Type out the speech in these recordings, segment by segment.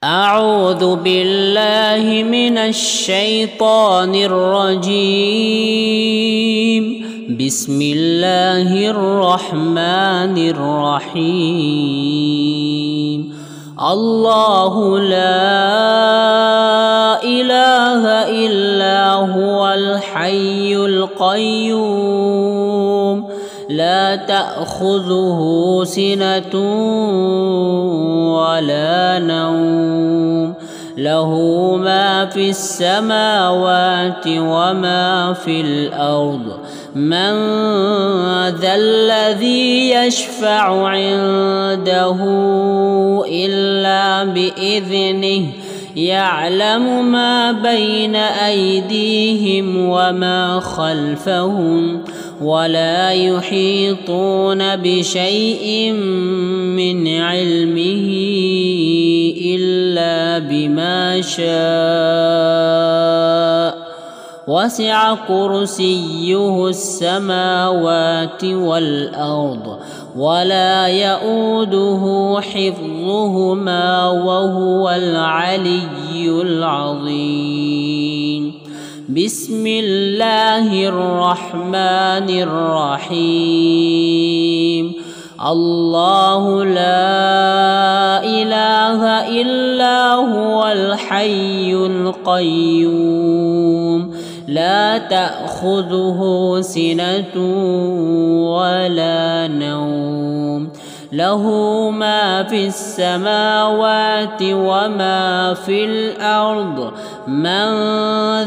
أعوذ بالله من الشيطان الرجيم. بسم الله الرحمن الرحيم. الله لا إله إلا هو الحي القيوم لا تأخذه سنة ولا نوم له ما في السماوات وما في الأرض من ذا الذي يشفع عنده إلا بإذنه يعلم ما بين أيديهم وما خلفهم ولا يحيطون بشيء من علمه إلا بما شاء وسع كرسيه السماوات والأرض ولا يؤوده حفظهما وهو العلي العظيم. بسم الله الرحمن الرحيم. الله لا إله إلا هو الحي القيوم لا تأخذه سنة ولا نوم له ما في السماوات وما في الأرض من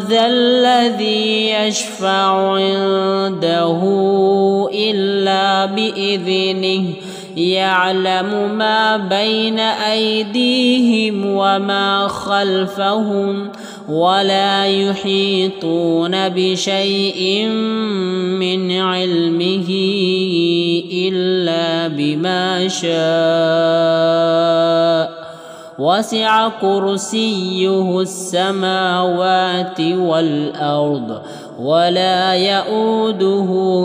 ذا الذي يشفع عنده إلا بإذنه يعلم ما بين أيديهم وما خلفهم ولا يحيطون بشيء من علمه إلا بما شاء وسع كرسيه السماوات والأرض ولا يؤوده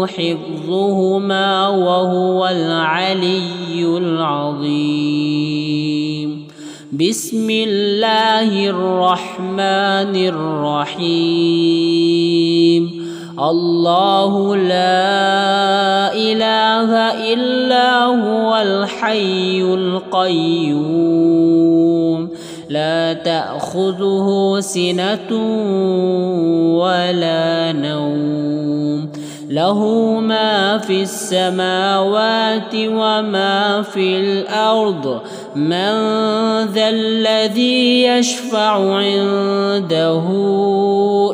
حفظهما وهو العلي العظيم. بسم الله الرحمن الرحيم. الله لا إله إلا هو الحي القيوم لا تأخذه سنة ولا نوم له ما في السماوات وما في الأرض من ذا الذي يشفع عنده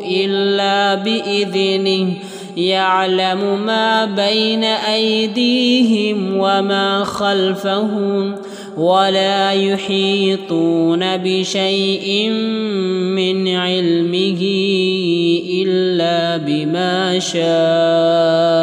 إلا بإذنه يعلم ما بين أيديهم وما خلفهم ولا يحيطون بشيء من علمه إلا بما شاء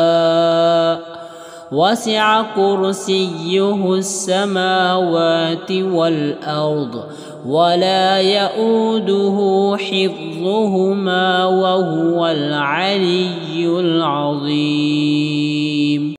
وسع كرسيه السماوات والأرض ولا يؤوده حفظهما وهو العلي العظيم.